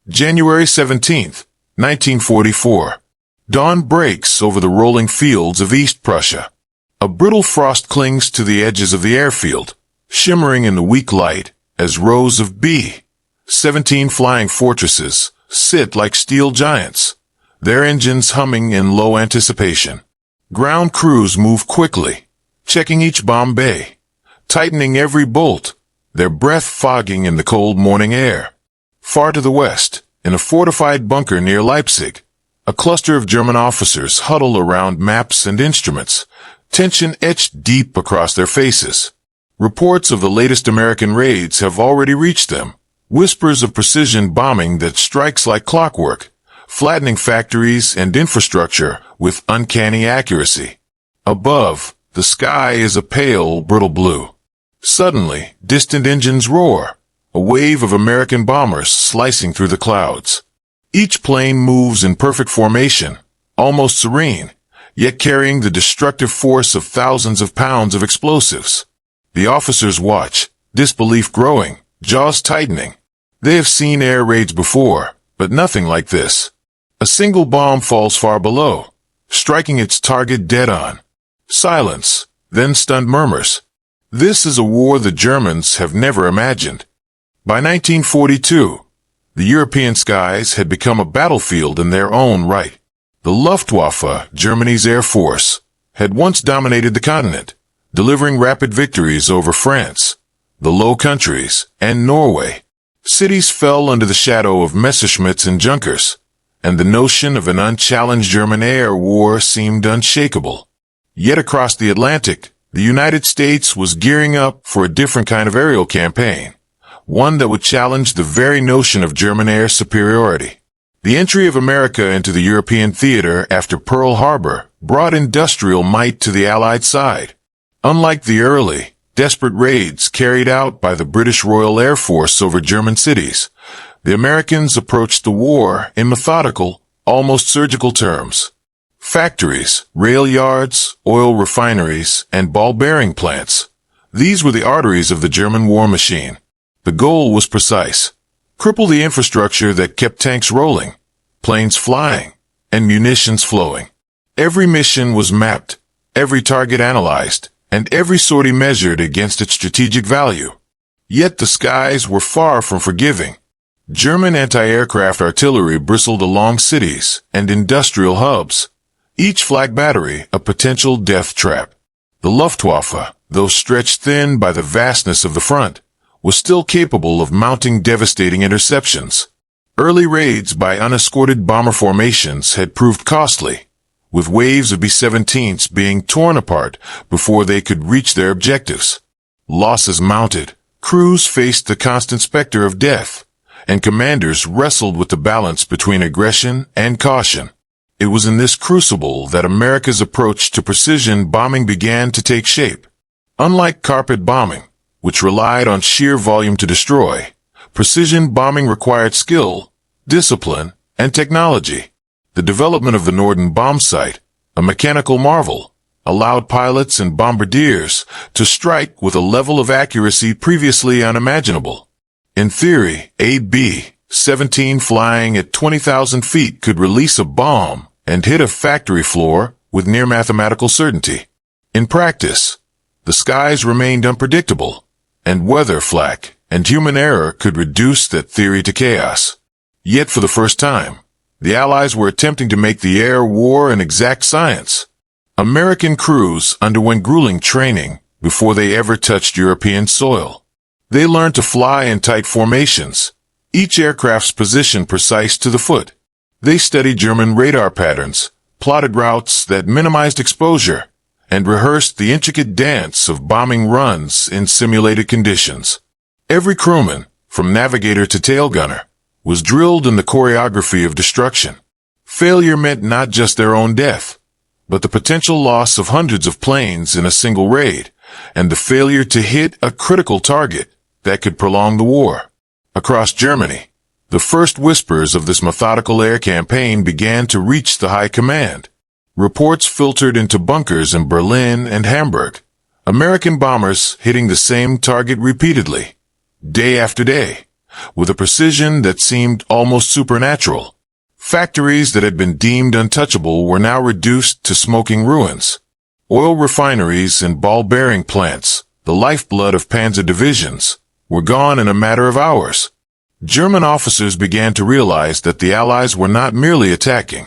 January 17, 1944. Dawn breaks over the rolling fields of East Prussia. A brittle frost clings to the edges of the airfield, shimmering in the weak light as rows of B-17 flying fortresses sit like steel giants, their engines humming in low anticipation. Ground crews move quickly, checking each bomb bay, tightening every bolt, their breath fogging in the cold morning air. Far to the west, in a fortified bunker near Leipzig, a cluster of German officers huddle around maps and instruments, tension etched deep across their faces. Reports of the latest American raids have already reached them, whispers of precision bombing that strikes like clockwork, flattening factories and infrastructure with uncanny accuracy. Above, the sky is a pale, brittle blue. Suddenly, distant engines roar, a wave of American bombers slicing through the clouds. Each plane moves in perfect formation, almost serene, yet carrying the destructive force of thousands of pounds of explosives. The officers watch, disbelief growing, jaws tightening. They have seen air raids before, but nothing like this. A single bomb falls far below, striking its target dead on. Silence, then stunned murmurs. This is a war the Germans have never imagined. By 1942, the European skies had become a battlefield in their own right. The Luftwaffe, Germany's air force, had once dominated the continent, delivering rapid victories over France, the Low Countries, and Norway. Cities fell under the shadow of Messerschmitts and Junkers, and the notion of an unchallenged German air war seemed unshakable. Yet across the Atlantic, the United States was gearing up for a different kind of aerial campaign, one that would challenge the very notion of German air superiority. The entry of America into the European theater after Pearl Harbor brought industrial might to the Allied side. Unlike the early, desperate raids carried out by the British Royal Air Force over German cities, the Americans approached the war in methodical, almost surgical terms. Factories, rail yards, oil refineries, and ball bearing plants. These were the arteries of the German war machine. The goal was precise. Cripple the infrastructure that kept tanks rolling, planes flying, and munitions flowing. Every mission was mapped, every target analyzed, and every sortie measured against its strategic value. Yet the skies were far from forgiving. German anti-aircraft artillery bristled along cities and industrial hubs, each flak battery a potential death trap. The Luftwaffe, though stretched thin by the vastness of the front, was still capable of mounting devastating interceptions. Early raids by unescorted bomber formations had proved costly, with waves of B-17s being torn apart before they could reach their objectives. Losses mounted, crews faced the constant specter of death, and commanders wrestled with the balance between aggression and caution. It was in this crucible that America's approach to precision bombing began to take shape. Unlike carpet bombing, which relied on sheer volume to destroy, precision bombing required skill, discipline, and technology. The development of the Norden bomb sight, a mechanical marvel, allowed pilots and bombardiers to strike with a level of accuracy previously unimaginable. In theory, a B-17 flying at 20,000 feet could release a bomb and hit a factory floor with near mathematical certainty. In practice, the skies remained unpredictable, and weather flak and human error could reduce that theory to chaos. Yet for the first time, the Allies were attempting to make the air war an exact science. American crews underwent grueling training before they ever touched European soil. They learned to fly in tight formations, each aircraft's position precise to the foot. They studied German radar patterns, plotted routes that minimized exposure, and rehearsed the intricate dance of bombing runs in simulated conditions. Every crewman, from navigator to tail gunner, was drilled in the choreography of destruction. Failure meant not just their own death, but the potential loss of hundreds of planes in a single raid, and the failure to hit a critical target that could prolong the war. Across Germany, the first whispers of this methodical air campaign began to reach the high command. Reports filtered into bunkers in Berlin and Hamburg, American bombers hitting the same target repeatedly, day after day, with a precision that seemed almost supernatural. Factories that had been deemed untouchable were now reduced to smoking ruins. Oil refineries and ball-bearing plants, the lifeblood of panzer divisions, were gone in a matter of hours. German officers began to realize that the Allies were not merely attacking.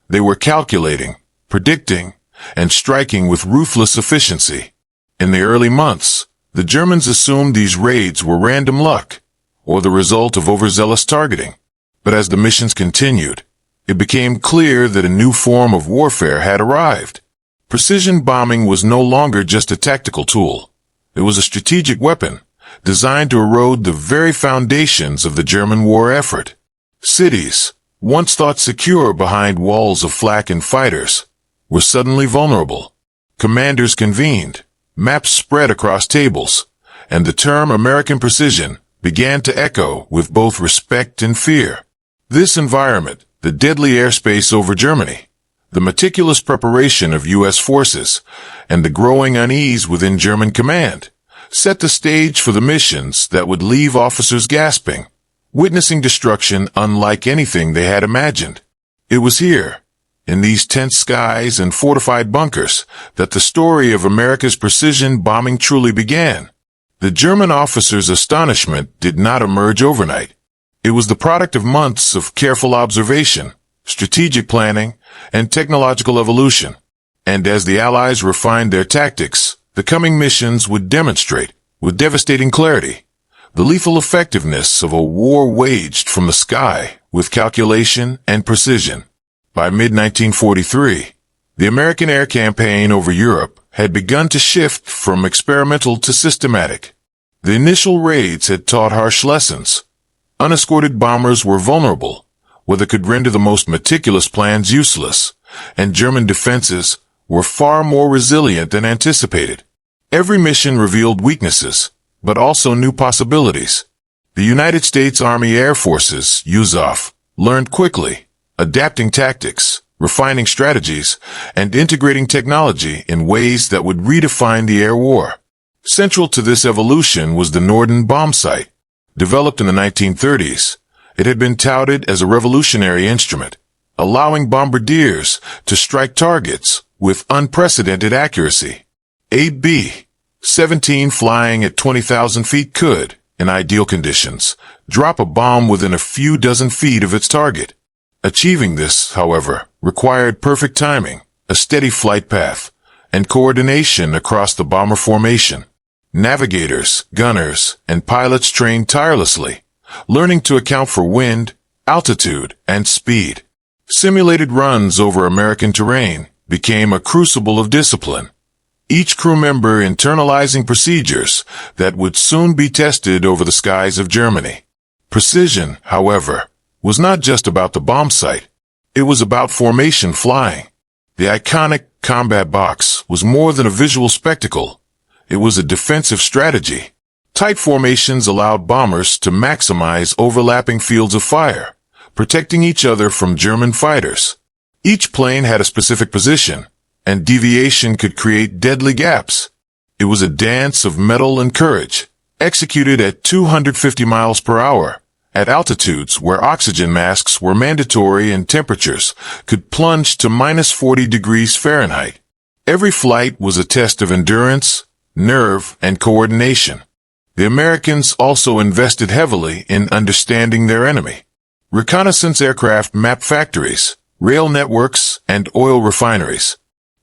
They were calculating, predicting, and striking with ruthless efficiency. In the early months, the Germans assumed these raids were random luck, or the result of overzealous targeting. But as the missions continued, it became clear that a new form of warfare had arrived. Precision bombing was no longer just a tactical tool. It was a strategic weapon, designed to erode the very foundations of the German war effort. Cities, once thought secure behind walls of flak and fighters, were suddenly vulnerable. Commanders convened, maps spread across tables, and the term American precision began to echo with both respect and fear. This environment, the deadly airspace over Germany, the meticulous preparation of U.S. forces, and the growing unease within German command, set the stage for the missions that would leave officers gasping, witnessing destruction unlike anything they had imagined. It was here, in these tense skies and fortified bunkers, that the story of America's precision bombing truly began. The German officers' astonishment did not emerge overnight. It was the product of months of careful observation, strategic planning, and technological evolution. And as the Allies refined their tactics, the coming missions would demonstrate, with devastating clarity, the lethal effectiveness of a war waged from the sky with calculation and precision. By mid-1943, the American air campaign over Europe had begun to shift from experimental to systematic. The initial raids had taught harsh lessons. Unescorted bombers were vulnerable, where they could render the most meticulous plans useless, and German defenses were far more resilient than anticipated. Every mission revealed weaknesses, but also new possibilities. The United States Army Air Forces, USAF, learned quickly, adapting tactics, refining strategies, and integrating technology in ways that would redefine the air war. Central to this evolution was the Norden bomb sight. Developed in the 1930s, it had been touted as a revolutionary instrument, allowing bombardiers to strike targets with unprecedented accuracy. A B-17 flying at 20,000 feet could, in ideal conditions, drop a bomb within a few dozen feet of its target. Achieving this, however, required perfect timing, a steady flight path, and coordination across the bomber formation. Navigators, gunners, and pilots trained tirelessly, learning to account for wind, altitude, and speed. Simulated runs over American terrain became a crucible of discipline, each crew member internalizing procedures that would soon be tested over the skies of Germany. Precision, however, was not just about the bomb sight. It was about formation flying. The iconic combat box was more than a visual spectacle. It was a defensive strategy. Tight formations allowed bombers to maximize overlapping fields of fire, protecting each other from German fighters. Each plane had a specific position, and deviation could create deadly gaps. It was a dance of metal and courage, executed at 250 miles per hour, at altitudes where oxygen masks were mandatory and temperatures could plunge to -40 degrees Fahrenheit. Every flight was a test of endurance, nerve, and coordination. The Americans also invested heavily in understanding their enemy. Reconnaissance aircraft mapped factories, rail networks, and oil refineries.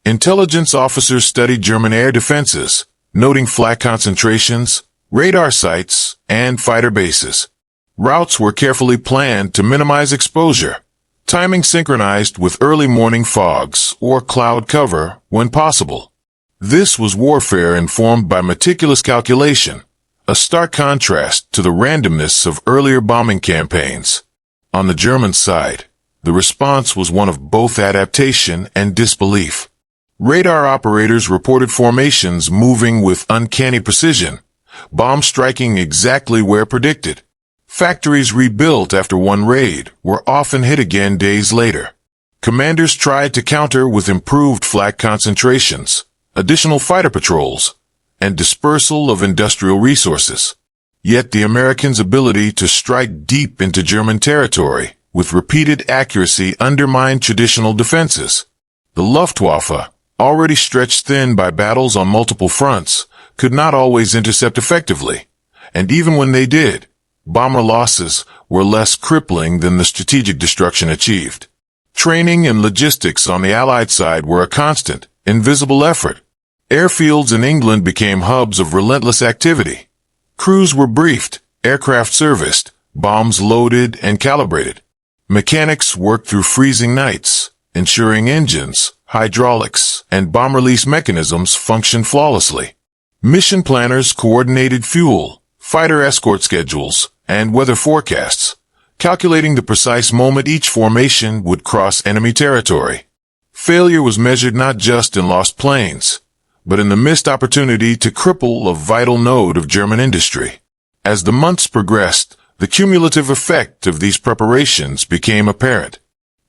Intelligence officers studied German air defenses, noting flak concentrations, radar sites, and fighter bases. Routes were carefully planned to minimize exposure, timing synchronized with early morning fogs or cloud cover when possible. This was warfare informed by meticulous calculation, a stark contrast to the randomness of earlier bombing campaigns. On the German side, the response was one of both adaptation and disbelief. Radar operators reported formations moving with uncanny precision, bombs striking exactly where predicted. Factories rebuilt after one raid were often hit again days later. Commanders tried to counter with improved flak concentrations, additional fighter patrols, and dispersal of industrial resources. Yet the Americans' ability to strike deep into German territory with repeated accuracy undermined traditional defenses. The Luftwaffe, already stretched thin by battles on multiple fronts, could not always intercept effectively, and even when they did, bomber losses were less crippling than the strategic destruction achieved. Training and logistics on the Allied side were a constant, invisible effort. Airfields in England became hubs of relentless activity. Crews were briefed, aircraft serviced, bombs loaded and calibrated. Mechanics worked through freezing nights, ensuring engines, hydraulics, and bomb release mechanisms functioned flawlessly. Mission planners coordinated fuel, fighter escort schedules, and weather forecasts, calculating the precise moment each formation would cross enemy territory. Failure was measured not just in lost planes, but in the missed opportunity to cripple a vital node of German industry. As the months progressed, the cumulative effect of these preparations became apparent.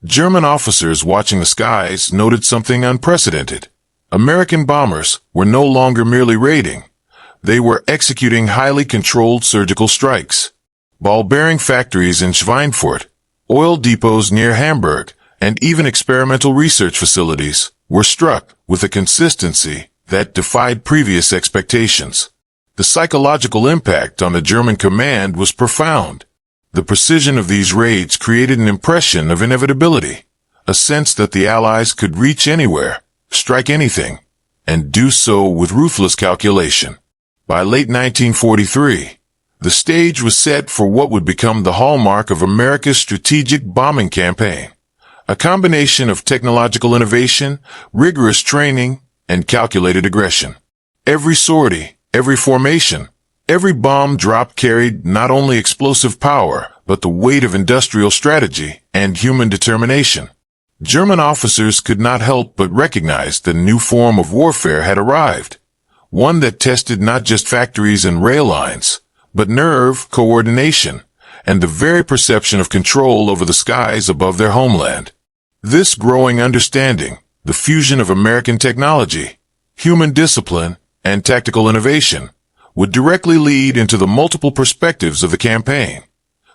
German officers watching the skies noted something unprecedented. American bombers were no longer merely raiding. They were executing highly controlled surgical strikes. Ball-bearing factories in Schweinfurt, oil depots near Hamburg, and even experimental research facilities were struck with a consistency that defied previous expectations. The psychological impact on the German command was profound. The precision of these raids created an impression of inevitability, a sense that the Allies could reach anywhere, strike anything, and do so with ruthless calculation. By late 1943, the stage was set for what would become the hallmark of America's strategic bombing campaign, a combination of technological innovation, rigorous training, and calculated aggression. Every sortie, every formation, every bomb drop carried not only explosive power, but the weight of industrial strategy and human determination. German officers could not help but recognize that a new form of warfare had arrived, one that tested not just factories and rail lines, but nerve, coordination, and the very perception of control over the skies above their homeland. This growing understanding, the fusion of American technology, human discipline, and tactical innovation, would directly lead into the multiple perspectives of the campaign.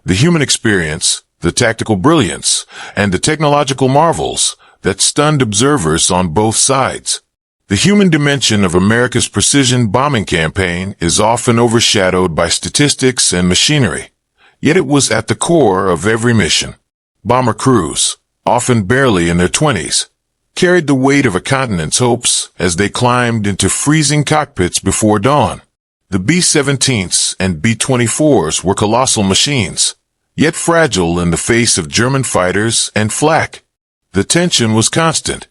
The human experience, the tactical brilliance, and the technological marvels that stunned observers on both sides. The human dimension of America's precision bombing campaign is often overshadowed by statistics and machinery, yet it was at the core of every mission. Bomber crews, often barely in their 20s, carried the weight of a continent's hopes as they climbed into freezing cockpits before dawn. The B-17s and B-24s were colossal machines, yet fragile in the face of German fighters and flak. The tension was constant.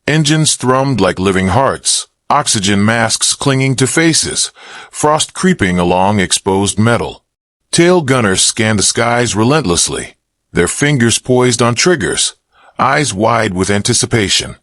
Engines thrummed like living hearts, oxygen masks clinging to faces, frost creeping along exposed metal. Tail gunners scanned the skies relentlessly, their fingers poised on triggers, eyes wide with anticipation.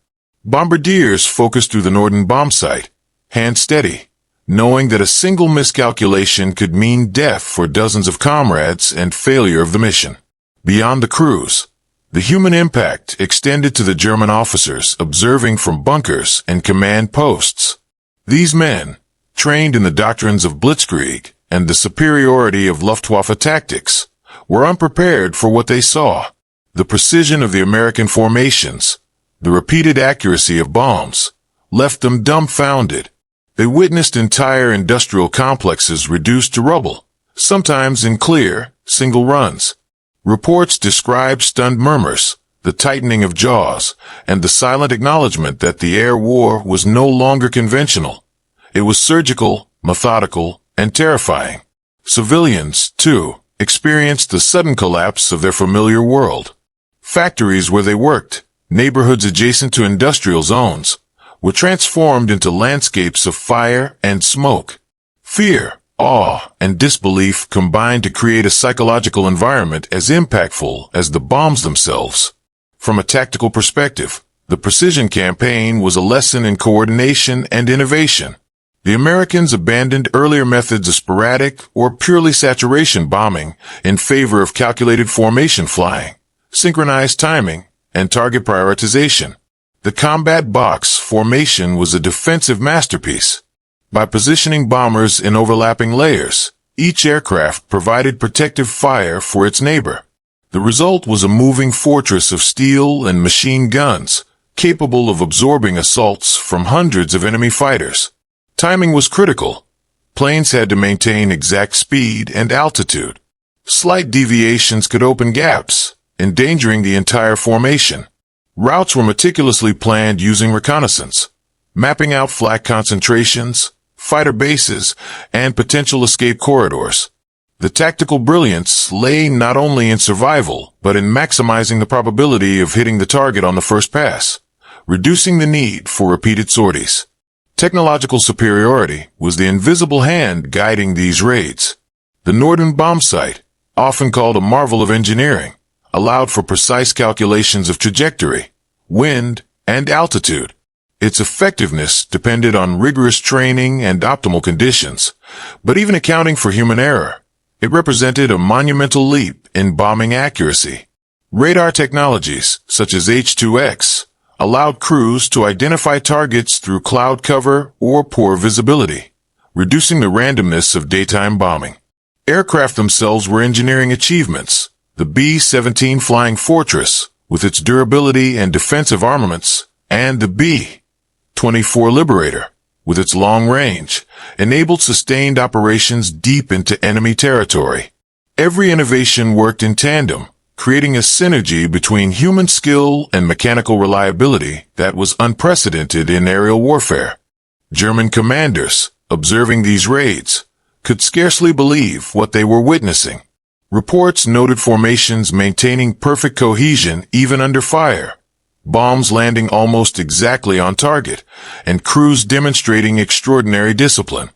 Bombardiers focused through the Norden bomb site, hands steady, knowing that a single miscalculation could mean death for dozens of comrades and failure of the mission. Beyond the crews, the human impact extended to the German officers observing from bunkers and command posts. These men, trained in the doctrines of blitzkrieg and the superiority of Luftwaffe tactics, were unprepared for what they saw. The precision of the American formations, the repeated accuracy of bombs, left them dumbfounded. They witnessed entire industrial complexes reduced to rubble, sometimes in clear, single runs. Reports described stunned murmurs, the tightening of jaws, and the silent acknowledgement that the air war was no longer conventional. It was surgical, methodical, and terrifying. Civilians, too, experienced the sudden collapse of their familiar world. Factories where they worked, neighborhoods adjacent to industrial zones, were transformed into landscapes of fire and smoke. Fear, awe, and disbelief combined to create a psychological environment as impactful as the bombs themselves. From a tactical perspective, the precision campaign was a lesson in coordination and innovation. The Americans abandoned earlier methods of sporadic or purely saturation bombing in favor of calculated formation flying, synchronized timing, and target prioritization. The combat box formation was a defensive masterpiece. By positioning bombers in overlapping layers, Each aircraft provided protective fire for its neighbor. The result was a moving fortress of steel and machine guns, capable of absorbing assaults from hundreds of enemy fighters. Timing was critical. Planes had to maintain exact speed and altitude. Slight deviations could open gaps, endangering the entire formation. Routes were meticulously planned using reconnaissance, mapping out flak concentrations, fighter bases, and potential escape corridors. The tactical brilliance lay not only in survival, but in maximizing the probability of hitting the target on the first pass, reducing the need for repeated sorties. Technological superiority was the invisible hand guiding these raids. The Norden bomb sight, often called a marvel of engineering, allowed for precise calculations of trajectory, wind, and altitude. Its effectiveness depended on rigorous training and optimal conditions, but even accounting for human error, it represented a monumental leap in bombing accuracy. Radar technologies, such as H2X, allowed crews to identify targets through cloud cover or poor visibility, reducing the randomness of daytime bombing. Aircraft themselves were engineering achievements. The B-17 Flying Fortress, with its durability and defensive armaments, and the B-24 Liberator, with its long range, enabled sustained operations deep into enemy territory. Every innovation worked in tandem, creating a synergy between human skill and mechanical reliability that was unprecedented in aerial warfare. German commanders, observing these raids, could scarcely believe what they were witnessing. Reports noted formations maintaining perfect cohesion even under fire, bombs landing almost exactly on target, and crews demonstrating extraordinary discipline.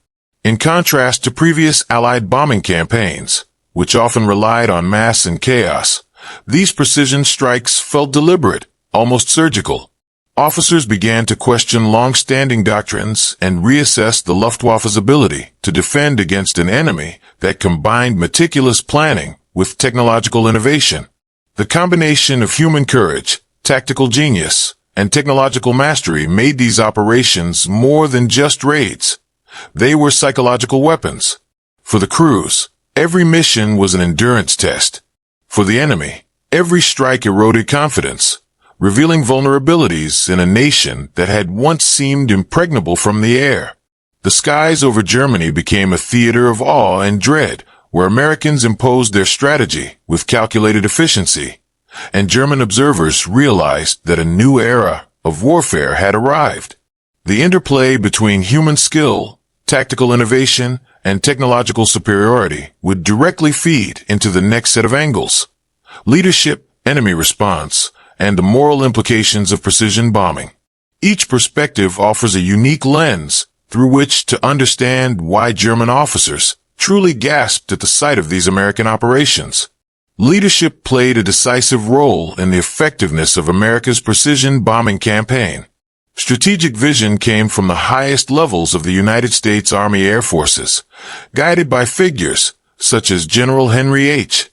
In contrast to previous Allied bombing campaigns, which often relied on mass and chaos, these precision strikes felt deliberate, almost surgical. Officers began to question long-standing doctrines and reassess the Luftwaffe's ability to defend against an enemy that combined meticulous planning with technological innovation. The combination of human courage, tactical genius, and technological mastery made these operations more than just raids. They were psychological weapons. For the crews, every mission was an endurance test. For the enemy, every strike eroded confidence, revealing vulnerabilities in a nation that had once seemed impregnable from the air. The skies over Germany became a theater of awe and dread, where Americans imposed their strategy with calculated efficiency, and German observers realized that a new era of warfare had arrived. The interplay between human skill, tactical innovation, and technological superiority would directly feed into the next set of angles: leadership, enemy response, and the moral implications of precision bombing. Each perspective offers a unique lens through which to understand why German officers truly gasped at the sight of these American operations. Leadership played a decisive role in the effectiveness of America's precision bombing campaign. Strategic vision came from the highest levels of the United States Army Air Forces, guided by figures such as General Henry H.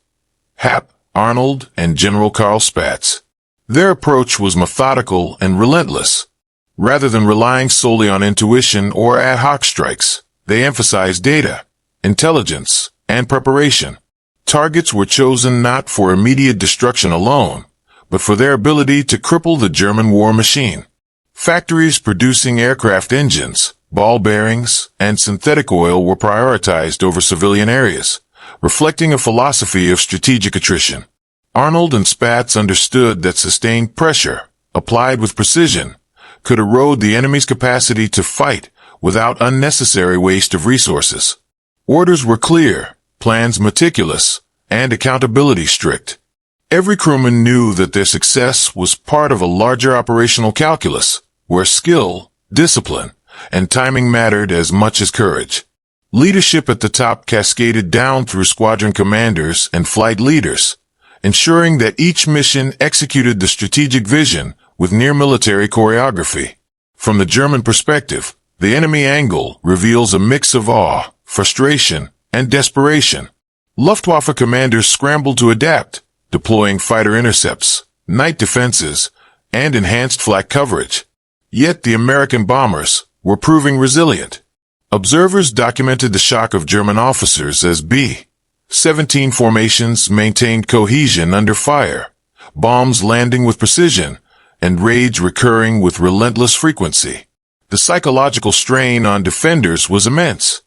Hap Arnold and General Carl Spaatz. Their approach was methodical and relentless. Rather than relying solely on intuition or ad hoc strikes, they emphasized data, intelligence, and preparation. Targets were chosen not for immediate destruction alone, but for their ability to cripple the German war machine. Factories producing aircraft engines, ball bearings, and synthetic oil were prioritized over civilian areas, reflecting a philosophy of strategic attrition. Arnold and Spaatz understood that sustained pressure, applied with precision, could erode the enemy's capacity to fight without unnecessary waste of resources. Orders were clear, plans meticulous, and accountability strict. Every crewman knew that their success was part of a larger operational calculus, where skill, discipline, and timing mattered as much as courage. Leadership at the top cascaded down through squadron commanders and flight leaders, ensuring that each mission executed the strategic vision with near-military choreography. From the German perspective, the enemy angle reveals a mix of awe, frustration, and desperation. Luftwaffe commanders scrambled to adapt, deploying fighter intercepts, night defenses, and enhanced flak coverage. Yet the American bombers were proving resilient. Observers documented the shock of German officers as B-17 formations maintained cohesion under fire, bombs landing with precision, and raids recurring with relentless frequency. The psychological strain on defenders was immense.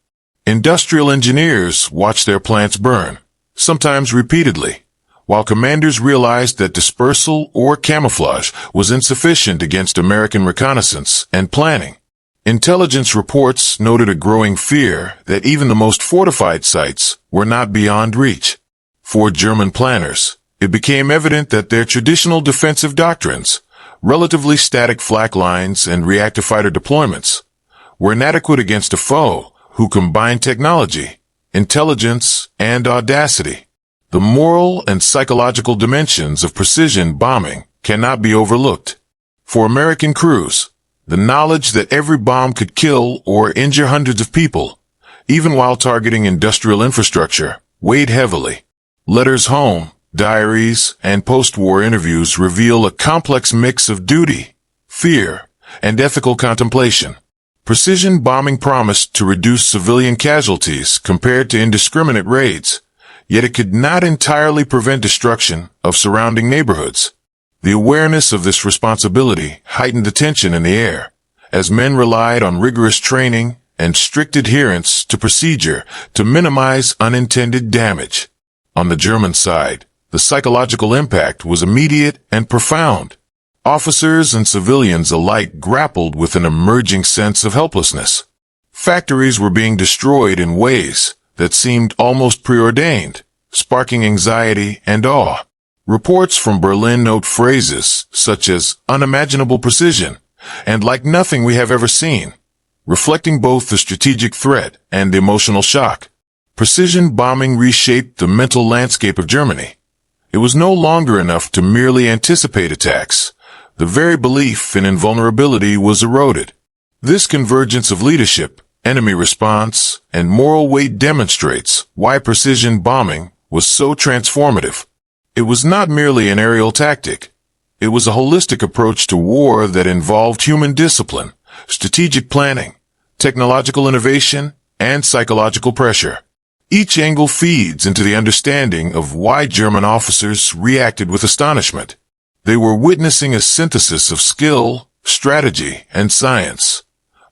Industrial engineers watched their plants burn, sometimes repeatedly, while commanders realized that dispersal or camouflage was insufficient against American reconnaissance and planning. Intelligence reports noted a growing fear that even the most fortified sites were not beyond reach. For German planners, it became evident that their traditional defensive doctrines, relatively static flak lines and reactive fighter deployments, were inadequate against a foe who combined technology, intelligence, and audacity. The moral and psychological dimensions of precision bombing cannot be overlooked. For American crews, the knowledge that every bomb could kill or injure hundreds of people, even while targeting industrial infrastructure, weighed heavily. Letters home, diaries, and post-war interviews reveal a complex mix of duty, fear, and ethical contemplation. Precision bombing promised to reduce civilian casualties compared to indiscriminate raids, yet it could not entirely prevent destruction of surrounding neighborhoods. The awareness of this responsibility heightened the tension in the air, as men relied on rigorous training and strict adherence to procedure to minimize unintended damage. On the German side, the psychological impact was immediate and profound. Officers and civilians alike grappled with an emerging sense of helplessness. Factories were being destroyed in ways that seemed almost preordained, sparking anxiety and awe. Reports from Berlin note phrases such as unimaginable precision and like nothing we have ever seen, reflecting both the strategic threat and the emotional shock. Precision bombing reshaped the mental landscape of Germany. It was no longer enough to merely anticipate attacks. The very belief in invulnerability was eroded. This convergence of leadership, enemy response, and moral weight demonstrates why precision bombing was so transformative. It was not merely an aerial tactic. It was a holistic approach to war that involved human discipline, strategic planning, technological innovation, and psychological pressure. Each angle feeds into the understanding of why German officers reacted with astonishment. They were witnessing a synthesis of skill, strategy, and science,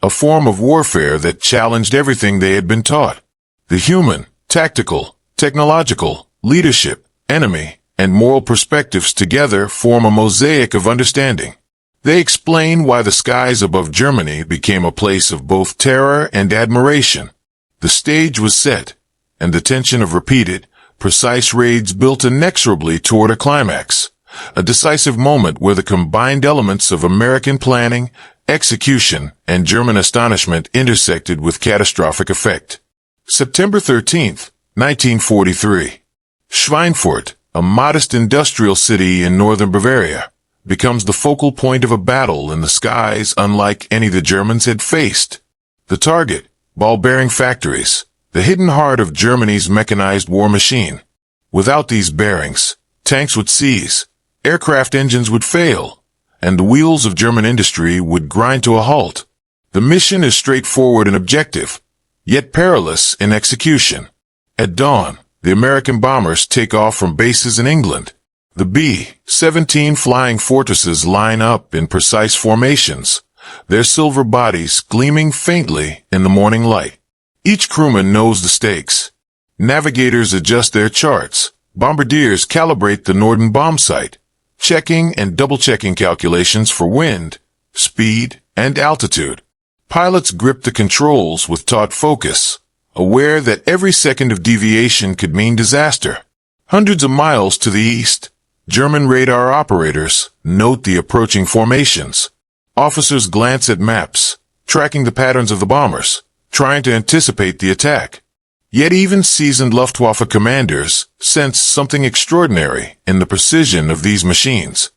a form of warfare that challenged everything they had been taught. The human, tactical, technological, leadership, enemy, and moral perspectives together form a mosaic of understanding. They explain why the skies above Germany became a place of both terror and admiration. The stage was set, and the tension of repeated, precise raids built inexorably toward a climax, a decisive moment where the combined elements of American planning, execution, and German astonishment intersected with catastrophic effect. September 13, 1943. Schweinfurt, a modest industrial city in northern Bavaria, becomes the focal point of a battle in the skies unlike any the Germans had faced. The target, ball-bearing factories, the hidden heart of Germany's mechanized war machine. Without these bearings, tanks would seize, aircraft engines would fail, and the wheels of German industry would grind to a halt. The mission is straightforward and objective, yet perilous in execution. At dawn, the American bombers take off from bases in England. The B-17 flying fortresses line up in precise formations, their silver bodies gleaming faintly in the morning light. Each crewman knows the stakes. Navigators adjust their charts. Bombardiers calibrate the Norden bomb sight, checking and double-checking calculations for wind, speed, and altitude. Pilots grip the controls with taut focus, aware that every second of deviation could mean disaster. Hundreds of miles to the east, German radar operators note the approaching formations. Officers glance at maps, tracking the patterns of the bombers, trying to anticipate the attack. Yet even seasoned Luftwaffe commanders sense something extraordinary in the precision of these machines.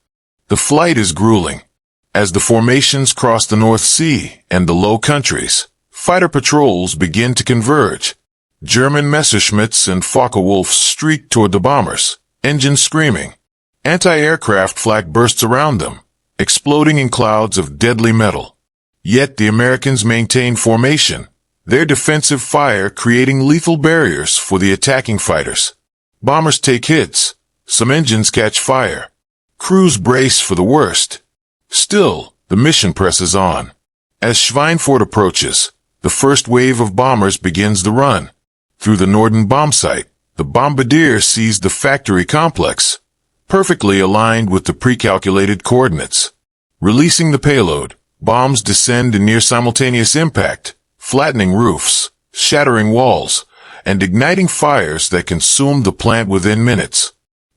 The flight is grueling. As the formations cross the North Sea and the Low Countries, fighter patrols begin to converge. German Messerschmitts and Focke-Wulfs streak toward the bombers, engines screaming. Anti-aircraft flak bursts around them, exploding in clouds of deadly metal. Yet the Americans maintain formation, their defensive fire creating lethal barriers for the attacking fighters. Bombers take hits. Some engines catch fire. Crews brace for the worst. Still, the mission presses on. As Schweinfurt approaches, the first wave of bombers begins the run. Through the Norden bomb site, the bombardier sees the factory complex, perfectly aligned with the pre-calculated coordinates. Releasing the payload, bombs descend in near simultaneous impact, flattening roofs, shattering walls, and igniting fires that consume the plant within minutes.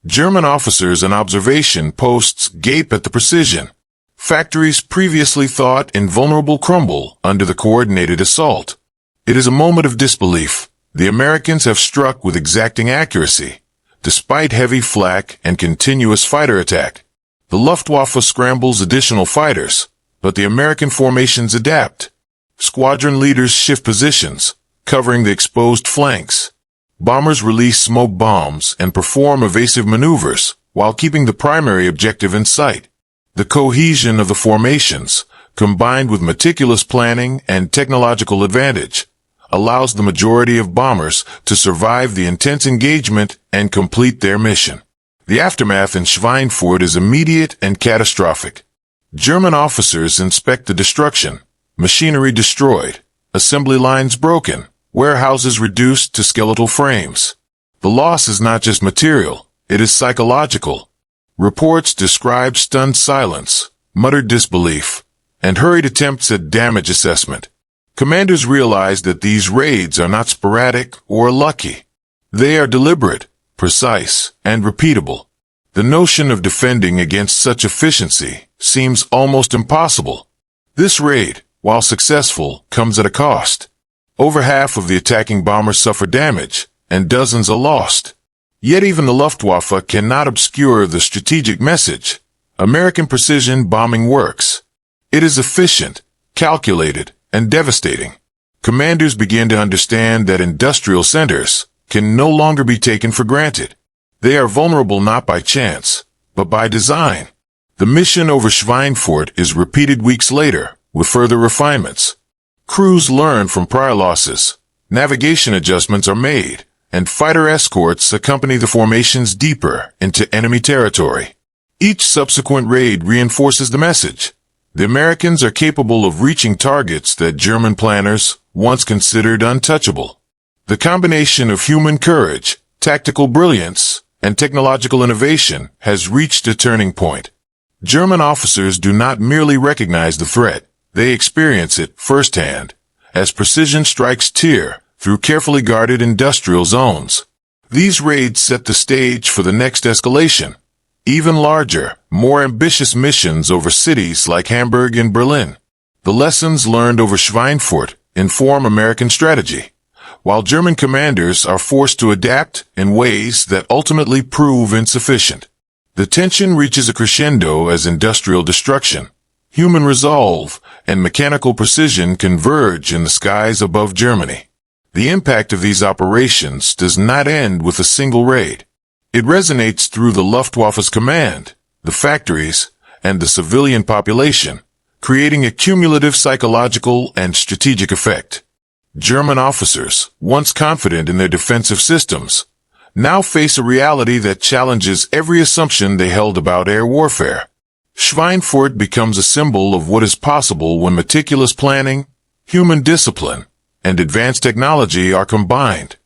German officers and observation posts gape at the precision. Factories previously thought invulnerable crumble under the coordinated assault. It is a moment of disbelief. The Americans have struck with exacting accuracy, despite heavy flak and continuous fighter attack. The Luftwaffe scrambles additional fighters, but the American formations adapt. Squadron leaders shift positions, covering the exposed flanks. Bombers release smoke bombs and perform evasive maneuvers while keeping the primary objective in sight. The cohesion of the formations, combined with meticulous planning and technological advantage, allows the majority of bombers to survive the intense engagement and complete their mission. The aftermath in Schweinfurt is immediate and catastrophic. German officers inspect the destruction, machinery destroyed, assembly lines broken, warehouses reduced to skeletal frames. The loss is not just material, it is psychological. Reports describe stunned silence, muttered disbelief, and hurried attempts at damage assessment. Commanders realize that these raids are not sporadic or lucky. They are deliberate, precise, and repeatable. The notion of defending against such efficiency seems almost impossible. This raid, while successful, comes at a cost. Over half of the attacking bombers suffer damage, and dozens are lost. Yet even the Luftwaffe cannot obscure the strategic message. American precision bombing works. It is efficient, calculated, and devastating. Commanders begin to understand that industrial centers can no longer be taken for granted. They are vulnerable not by chance, but by design. The mission over Schweinfurt is repeated weeks later, with further refinements. Crews learn from prior losses, navigation adjustments are made, and fighter escorts accompany the formations deeper into enemy territory. Each subsequent raid reinforces the message. The Americans are capable of reaching targets that German planners once considered untouchable. The combination of human courage, tactical brilliance, and technological innovation has reached a turning point. German officers do not merely recognize the threat, they experience it firsthand, as precision strikes tear through carefully guarded industrial zones. These raids set the stage for the next escalation. Even larger, more ambitious missions over cities like Hamburg and Berlin. The lessons learned over Schweinfurt inform American strategy, while German commanders are forced to adapt in ways that ultimately prove insufficient. The tension reaches a crescendo as industrial destruction, human resolve, and mechanical precision converge in the skies above Germany. The impact of these operations does not end with a single raid. It resonates through the Luftwaffe's command, the factories, and the civilian population, creating a cumulative psychological and strategic effect. German officers, once confident in their defensive systems, now face a reality that challenges every assumption they held about air warfare. Schweinfurt becomes a symbol of what is possible when meticulous planning, human discipline, and advanced technology are combined,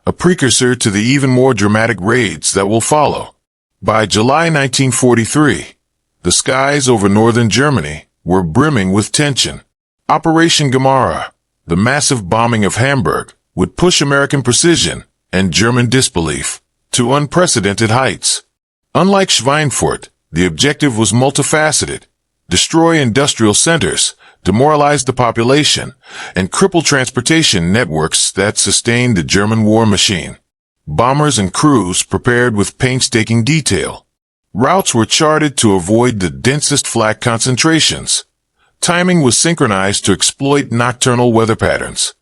a precursor to the even more dramatic raids that will follow. By July 1943, the skies over northern Germany were brimming with tension. Operation Gemara, the massive bombing of Hamburg, would push American precision and German disbelief to unprecedented heights. Unlike Schweinfurt, the objective was multifaceted: destroy industrial centers, demoralize the population, and cripple transportation networks that sustained the German war machine. Bombers and crews prepared with painstaking detail. Routes were charted to avoid the densest flak concentrations. Timing was synchronized to exploit nocturnal weather patterns.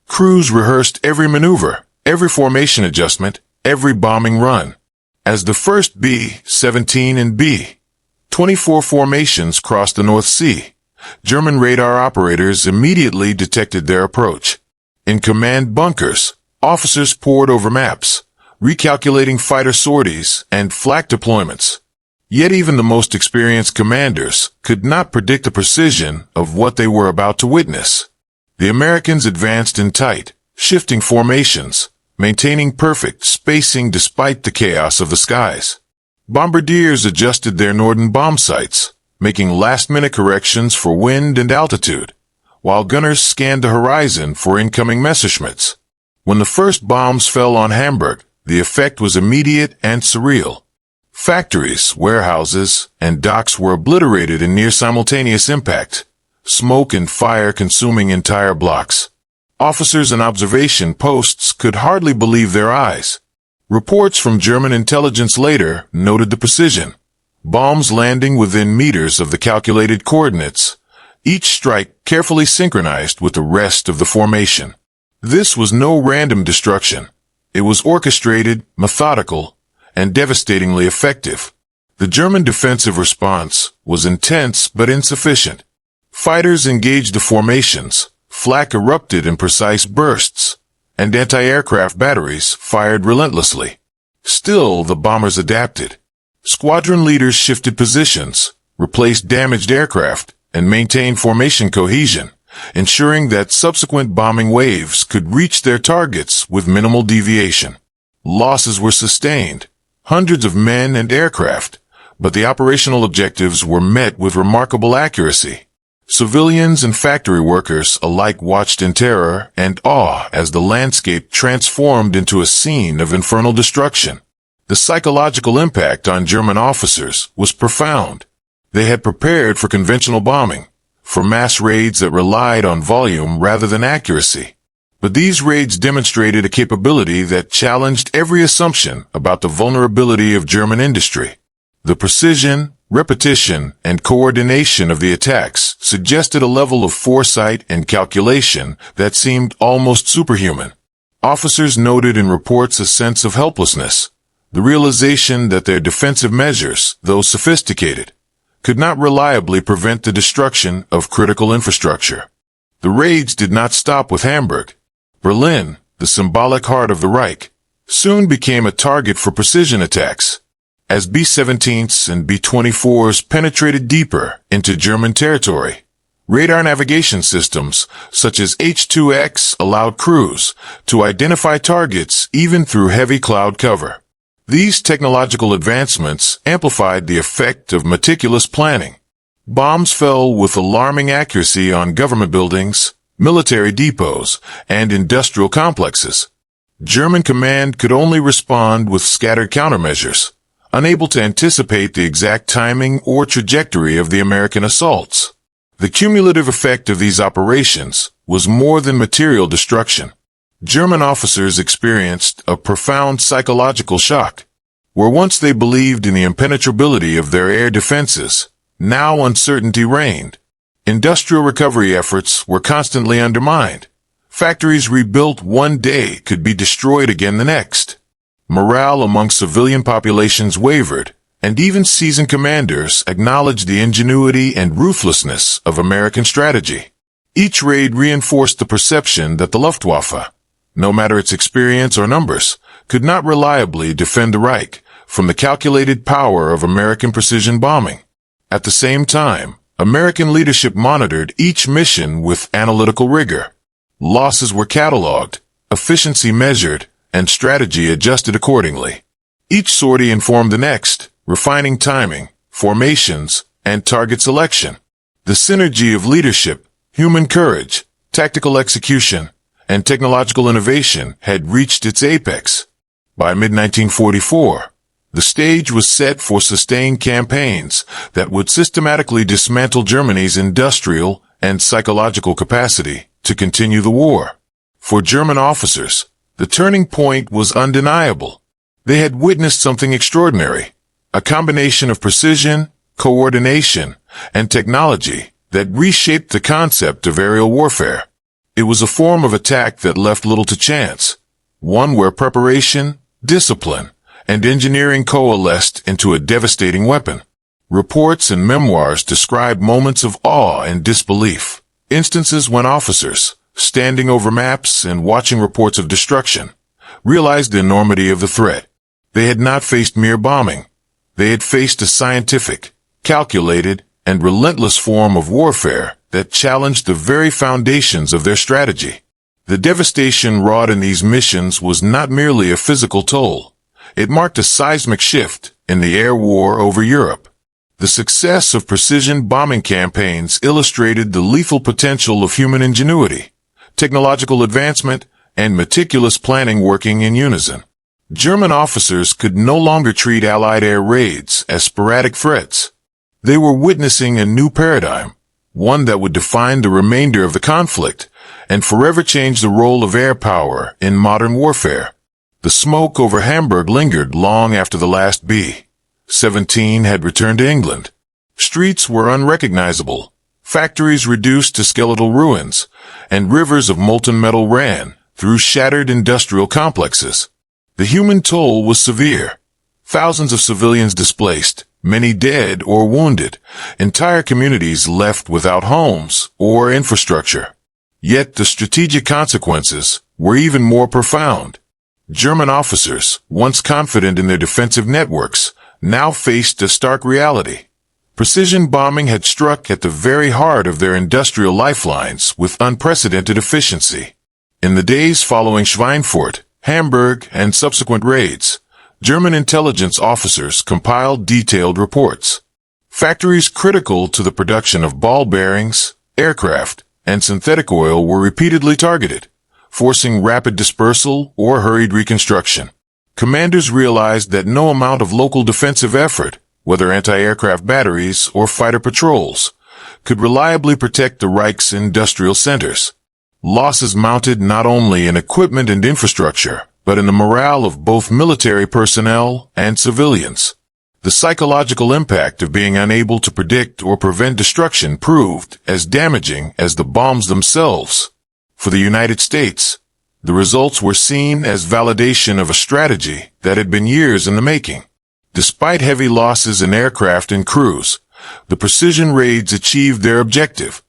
Crews rehearsed every maneuver, every formation adjustment, every bombing run. As the first B-17 and B-24 formations crossed the North Sea, German radar operators immediately detected their approach. In command bunkers, officers pored over maps, recalculating fighter sorties and flak deployments. Yet even the most experienced commanders could not predict the precision of what they were about to witness. The Americans advanced in tight, shifting formations, maintaining perfect spacing despite the chaos of the skies. Bombardiers adjusted their northern bomb sights, making last-minute corrections for wind and altitude, while gunners scanned the horizon for incoming Messerschmitts. When the first bombs fell on Hamburg, the effect was immediate and surreal. Factories, warehouses, and docks were obliterated in near-simultaneous impact, smoke and fire consuming entire blocks. Officers and observation posts could hardly believe their eyes. Reports from German intelligence later noted the precision. Bombs landing within meters of the calculated coordinates, each strike carefully synchronized with the rest of the formation. This was no random destruction. It was orchestrated, methodical, and devastatingly effective. The German defensive response was intense but insufficient. Fighters engaged the formations, flak erupted in precise bursts, and anti-aircraft batteries fired relentlessly. Still, the bombers adapted. Squadron leaders shifted positions, replaced damaged aircraft, and maintained formation cohesion, ensuring that subsequent bombing waves could reach their targets with minimal deviation. Losses were sustained, hundreds of men and aircraft, but the operational objectives were met with remarkable accuracy. Civilians and factory workers alike watched in terror and awe as the landscape transformed into a scene of infernal destruction. The psychological impact on German officers was profound. They had prepared for conventional bombing, for mass raids that relied on volume rather than accuracy. But these raids demonstrated a capability that challenged every assumption about the vulnerability of German industry. The precision, repetition, and coordination of the attacks suggested a level of foresight and calculation that seemed almost superhuman. Officers noted in reports a sense of helplessness, the realization that their defensive measures, though sophisticated, could not reliably prevent the destruction of critical infrastructure. The raids did not stop with Hamburg. Berlin, the symbolic heart of the Reich, soon became a target for precision attacks. As B-17s and B-24s penetrated deeper into German territory, radar navigation systems such as H-2X allowed crews to identify targets even through heavy cloud cover. These technological advancements amplified the effect of meticulous planning. Bombs fell with alarming accuracy on government buildings, military depots, and industrial complexes. German command could only respond with scattered countermeasures, unable to anticipate the exact timing or trajectory of the American assaults. The cumulative effect of these operations was more than material destruction. German officers experienced a profound psychological shock. Where once they believed in the impenetrability of their air defenses, now uncertainty reigned. Industrial recovery efforts were constantly undermined. Factories rebuilt one day could be destroyed again the next. Morale among civilian populations wavered, and even seasoned commanders acknowledged the ingenuity and ruthlessness of American strategy. Each raid reinforced the perception that the Luftwaffe, no matter its experience or numbers, could not reliably defend the Reich from the calculated power of American precision bombing. At the same time, American leadership monitored each mission with analytical rigor. Losses were cataloged, efficiency measured, and strategy adjusted accordingly. Each sortie informed the next, refining timing, formations, and target selection. The synergy of leadership, human courage, tactical execution, and technological innovation had reached its apex. By mid-1944, the stage was set for sustained campaigns that would systematically dismantle Germany's industrial and psychological capacity to continue the war. For German officers, the turning point was undeniable. They had witnessed something extraordinary, a combination of precision, coordination, and technology that reshaped the concept of aerial warfare. It was a form of attack that left little to chance, one where preparation, discipline, and engineering coalesced into a devastating weapon. Reports and memoirs describe moments of awe and disbelief, instances when officers, standing over maps and watching reports of destruction, realized the enormity of the threat. They had not faced mere bombing. They had faced a scientific, calculated, and relentless form of warfare that challenged the very foundations of their strategy. The devastation wrought in these missions was not merely a physical toll. It marked a seismic shift in the air war over Europe. The success of precision bombing campaigns illustrated the lethal potential of human ingenuity, technological advancement, and meticulous planning working in unison. German officers could no longer treat Allied air raids as sporadic threats. They were witnessing a new paradigm, one that would define the remainder of the conflict and forever change the role of air power in modern warfare. The smoke over Hamburg lingered long after the last B-17 had returned to England. Streets were unrecognizable, factories reduced to skeletal ruins, and rivers of molten metal ran through shattered industrial complexes. The human toll was severe. Thousands of civilians displaced, many dead or wounded, entire communities left without homes or infrastructure. Yet the strategic consequences were even more profound. German officers, once confident in their defensive networks, now faced a stark reality. Precision bombing had struck at the very heart of their industrial lifelines with unprecedented efficiency. In the days following Schweinfurt, Hamburg, and subsequent raids, German intelligence officers compiled detailed reports. Factories critical to the production of ball bearings, aircraft, and synthetic oil were repeatedly targeted, forcing rapid dispersal or hurried reconstruction. Commanders realized that no amount of local defensive effort, whether anti-aircraft batteries or fighter patrols, could reliably protect the Reich's industrial centers. Losses mounted not only in equipment and infrastructure, but in the morale of both military personnel and civilians. The psychological impact of being unable to predict or prevent destruction proved as damaging as the bombs themselves. For the United States, the results were seen as validation of a strategy that had been years in the making. Despite heavy losses in aircraft and crews, the precision raids achieved their objective,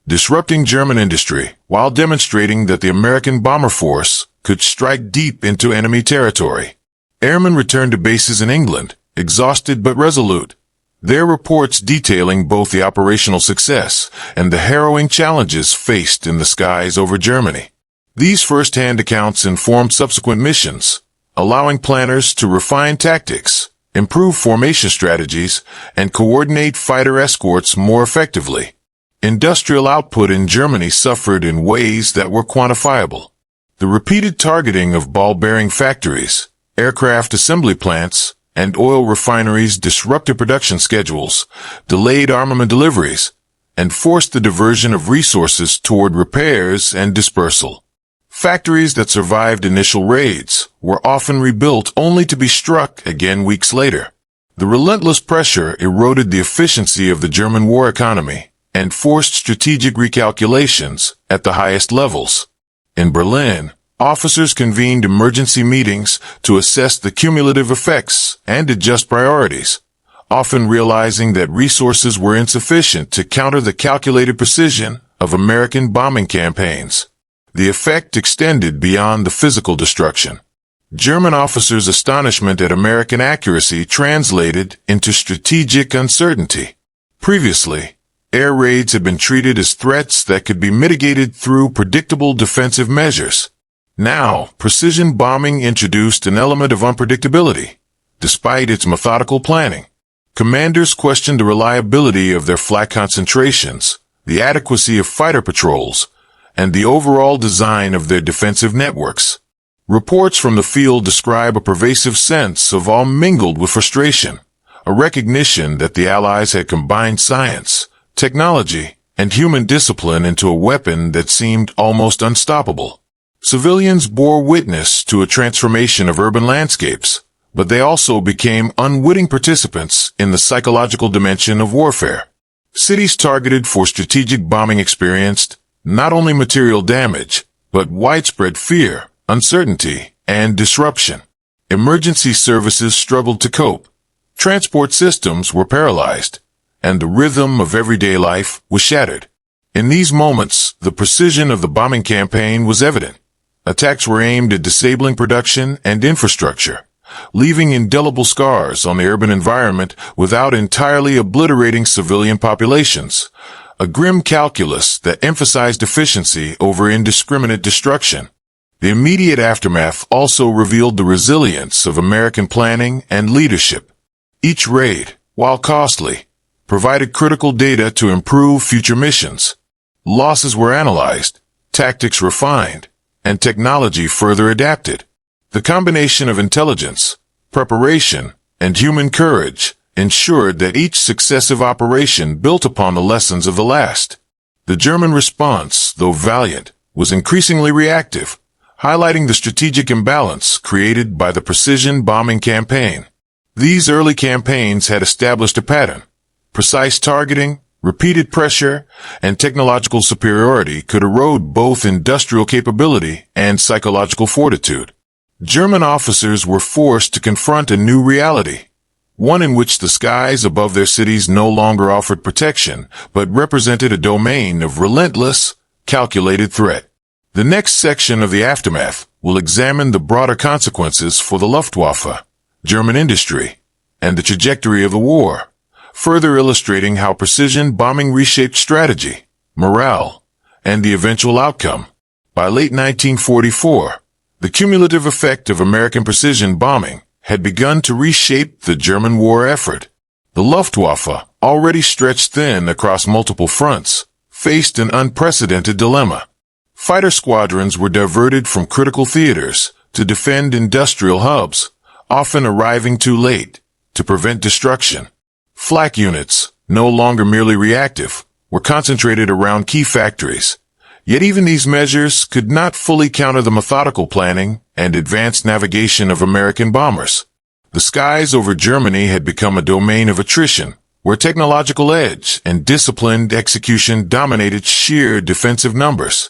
disrupting German industry while demonstrating that the American bomber force could strike deep into enemy territory. Airmen returned to bases in England, exhausted but resolute, their reports detailing both the operational success and the harrowing challenges faced in the skies over Germany. These first-hand accounts informed subsequent missions, allowing planners to refine tactics, improve formation strategies, and coordinate fighter escorts more effectively. Industrial output in Germany suffered in ways that were quantifiable. The repeated targeting of ball-bearing factories, aircraft assembly plants, and oil refineries disrupted production schedules, delayed armament deliveries, and forced the diversion of resources toward repairs and dispersal. Factories that survived initial raids were often rebuilt only to be struck again weeks later. The relentless pressure eroded the efficiency of the German war economy and forced strategic recalculations at the highest levels. In Berlin, officers convened emergency meetings to assess the cumulative effects and adjust priorities, often realizing that resources were insufficient to counter the calculated precision of American bombing campaigns. The effect extended beyond the physical destruction. German officers' astonishment at American accuracy translated into strategic uncertainty. Previously, air raids had been treated as threats that could be mitigated through predictable defensive measures. Now, precision bombing introduced an element of unpredictability. Despite its methodical planning, commanders questioned the reliability of their flak concentrations, the adequacy of fighter patrols, and the overall design of their defensive networks. Reports from the field describe a pervasive sense of all mingled with frustration, a recognition that the Allies had combined science, technology, and human discipline into a weapon that seemed almost unstoppable. Civilians bore witness to a transformation of urban landscapes, but they also became unwitting participants in the psychological dimension of warfare. Cities targeted for strategic bombing experienced not only material damage, but widespread fear, uncertainty, and disruption. Emergency services struggled to cope. Transport systems were paralyzed, and the rhythm of everyday life was shattered. In these moments, the precision of the bombing campaign was evident. Attacks were aimed at disabling production and infrastructure, leaving indelible scars on the urban environment without entirely obliterating civilian populations, a grim calculus that emphasized efficiency over indiscriminate destruction. The immediate aftermath also revealed the resilience of American planning and leadership. Each raid, while costly, provided critical data to improve future missions. Losses were analyzed, tactics refined, and technology further adapted. The combination of intelligence, preparation, and human courage ensured that each successive operation built upon the lessons of the last. The German response, though valiant, was increasingly reactive, highlighting the strategic imbalance created by the precision bombing campaign. These early campaigns had established a pattern. Precise targeting, repeated pressure, and technological superiority could erode both industrial capability and psychological fortitude. German officers were forced to confront a new reality, one in which the skies above their cities no longer offered protection, but represented a domain of relentless, calculated threat. The next section of the aftermath will examine the broader consequences for the Luftwaffe, German industry, and the trajectory of the war, further illustrating how precision bombing reshaped strategy, morale, and the eventual outcome. By late 1944, the cumulative effect of American precision bombing had begun to reshape the German war effort. The Luftwaffe, already stretched thin across multiple fronts, faced an unprecedented dilemma. Fighter squadrons were diverted from critical theaters to defend industrial hubs, often arriving too late to prevent destruction. Flak units, no longer merely reactive, were concentrated around key factories. Yet even these measures could not fully counter the methodical planning and advanced navigation of American bombers. The skies over Germany had become a domain of attrition, where technological edge and disciplined execution dominated sheer defensive numbers.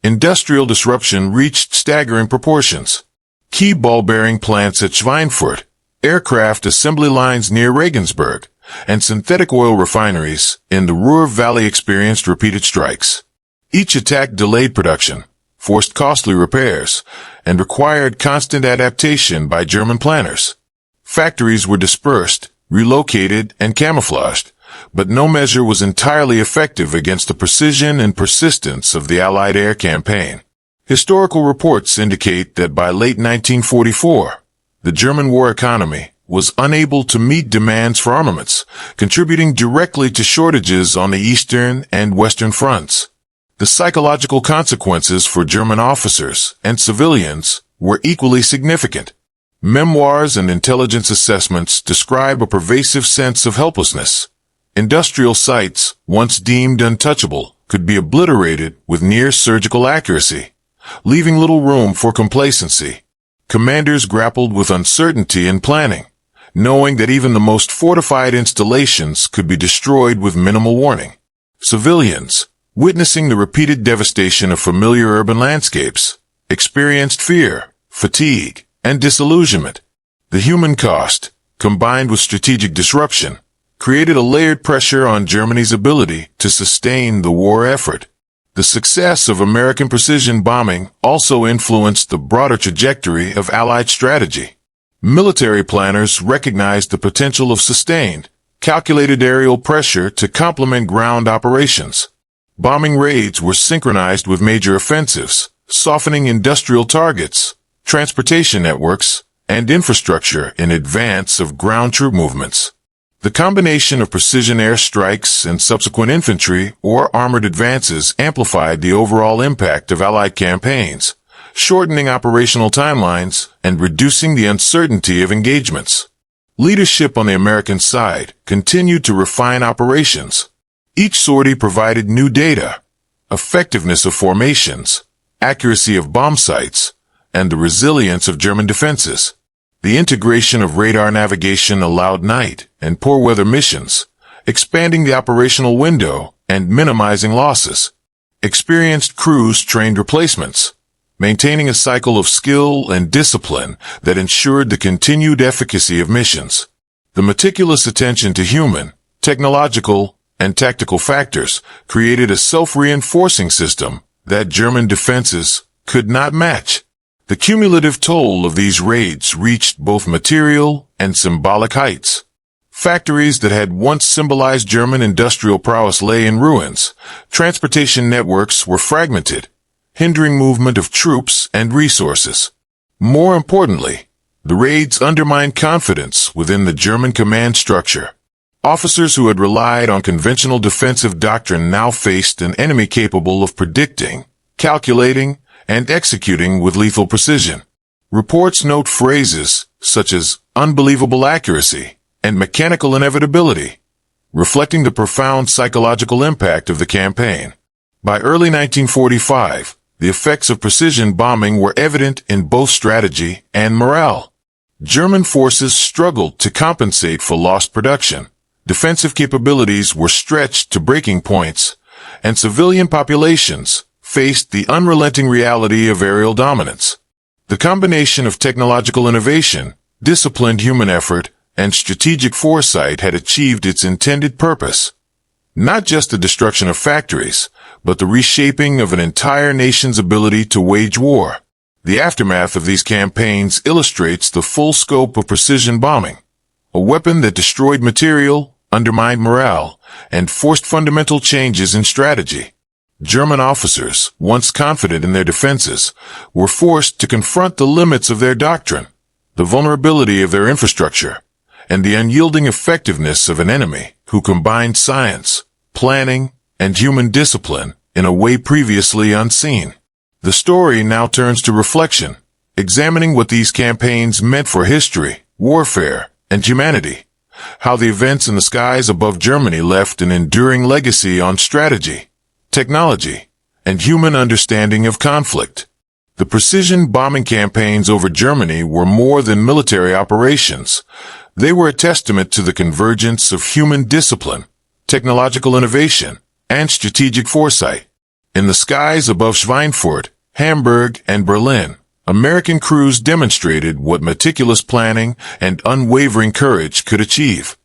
Industrial disruption reached staggering proportions. Key ball-bearing plants at Schweinfurt, aircraft assembly lines near Regensburg, and synthetic oil refineries in the Ruhr Valley experienced repeated strikes. Each attack delayed production, forced costly repairs, and required constant adaptation by German planners. Factories were dispersed, relocated, and camouflaged, but no measure was entirely effective against the precision and persistence of the Allied air campaign. Historical reports indicate that by late 1944, the German war economy was unable to meet demands for armaments, contributing directly to shortages on the eastern and western fronts. The psychological consequences for German officers and civilians were equally significant. Memoirs and intelligence assessments describe a pervasive sense of helplessness. Industrial sites, once deemed untouchable, could be obliterated with near-surgical accuracy, leaving little room for complacency. Commanders grappled with uncertainty in planning, knowing that even the most fortified installations could be destroyed with minimal warning. Civilians, witnessing the repeated devastation of familiar urban landscapes, experienced fear, fatigue, and disillusionment. The human cost, combined with strategic disruption, created a layered pressure on Germany's ability to sustain the war effort. The success of American precision bombing also influenced the broader trajectory of Allied strategy. Military planners recognized the potential of sustained, calculated aerial pressure to complement ground operations. Bombing raids were synchronized with major offensives, softening industrial targets, transportation networks, and infrastructure in advance of ground troop movements. The combination of precision airstrikes and subsequent infantry or armored advances amplified the overall impact of Allied campaigns, shortening operational timelines and reducing the uncertainty of engagements. Leadership on the American side continued to refine operations. Each sortie provided new data, effectiveness of formations, accuracy of bomb sites, and the resilience of German defenses. The integration of radar navigation allowed night and poor weather missions, expanding the operational window and minimizing losses. Experienced crews trained replacements, maintaining a cycle of skill and discipline that ensured the continued efficacy of missions. The meticulous attention to human, technological, and tactical factors created a self-reinforcing system that German defenses could not match. The cumulative toll of these raids reached both material and symbolic heights. Factories that had once symbolized German industrial prowess lay in ruins. Transportation networks were fragmented, hindering movement of troops and resources. More importantly, the raids undermined confidence within the German command structure. Officers who had relied on conventional defensive doctrine now faced an enemy capable of predicting, calculating, and executing with lethal precision. Reports note phrases such as unbelievable accuracy and mechanical inevitability, reflecting the profound psychological impact of the campaign. By early 1945, the effects of precision bombing were evident in both strategy and morale. German forces struggled to compensate for lost production. Defensive capabilities were stretched to breaking points, and civilian populations faced the unrelenting reality of aerial dominance. The combination of technological innovation, disciplined human effort, and strategic foresight had achieved its intended purpose. Not just the destruction of factories, but the reshaping of an entire nation's ability to wage war. The aftermath of these campaigns illustrates the full scope of precision bombing, a weapon that destroyed material, undermined morale, and forced fundamental changes in strategy. German officers, once confident in their defenses, were forced to confront the limits of their doctrine, the vulnerability of their infrastructure, and the unyielding effectiveness of an enemy who combined science, planning, and human discipline in a way previously unseen. The story now turns to reflection, examining what these campaigns meant for history, warfare, and humanity, how the events in the skies above Germany left an enduring legacy on strategy, technology, and human understanding of conflict. The precision bombing campaigns over Germany were more than military operations. They were a testament to the convergence of human discipline, technological innovation, and strategic foresight. In the skies above Schweinfurt, Hamburg, and Berlin, American crews demonstrated what meticulous planning and unwavering courage could achieve.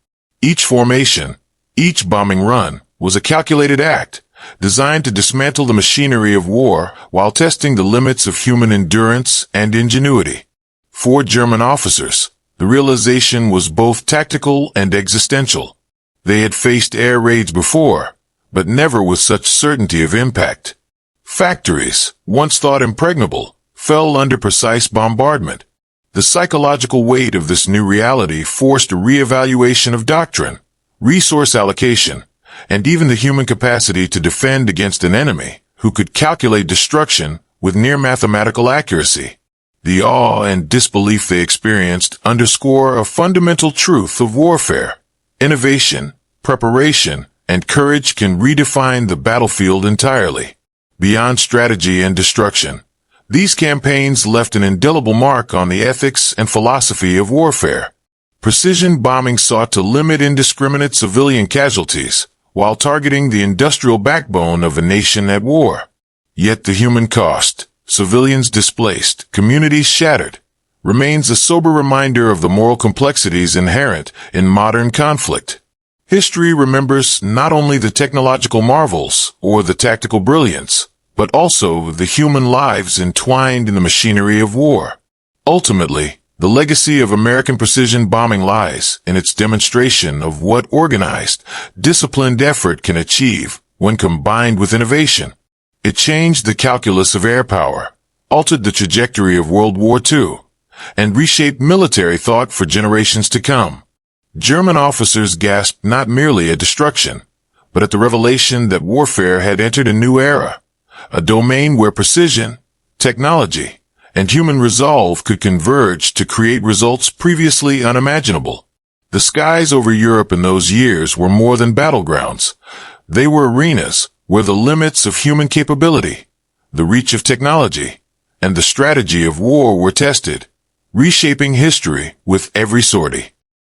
Each formation, each bombing run, was a calculated act, designed to dismantle the machinery of war while testing the limits of human endurance and ingenuity. For German officers, the realization was both tactical and existential. They had faced air raids before, but never with such certainty of impact. Factories, once thought impregnable, fell under precise bombardment. The psychological weight of this new reality forced a reevaluation of doctrine, resource allocation, and even the human capacity to defend against an enemy who could calculate destruction with near mathematical accuracy. The awe and disbelief they experienced underscore a fundamental truth of warfare. Innovation, preparation, and courage can redefine the battlefield entirely. Beyond strategy and destruction, these campaigns left an indelible mark on the ethics and philosophy of warfare. Precision bombing sought to limit indiscriminate civilian casualties, while targeting the industrial backbone of a nation at war. Yet the human cost, civilians displaced, communities shattered, remains a sober reminder of the moral complexities inherent in modern conflict. History remembers not only the technological marvels or the tactical brilliance, but also the human lives entwined in the machinery of war. Ultimately, the legacy of American precision bombing lies in its demonstration of what organized, disciplined effort can achieve when combined with innovation. It changed the calculus of air power, altered the trajectory of World War II, and reshaped military thought for generations to come. German officers gasped not merely at destruction, but at the revelation that warfare had entered a new era, a domain where precision, technology, and human resolve could converge to create results previously unimaginable. The skies over Europe in those years were more than battlegrounds. They were arenas where the limits of human capability, the reach of technology, and the strategy of war were tested, reshaping history with every sortie.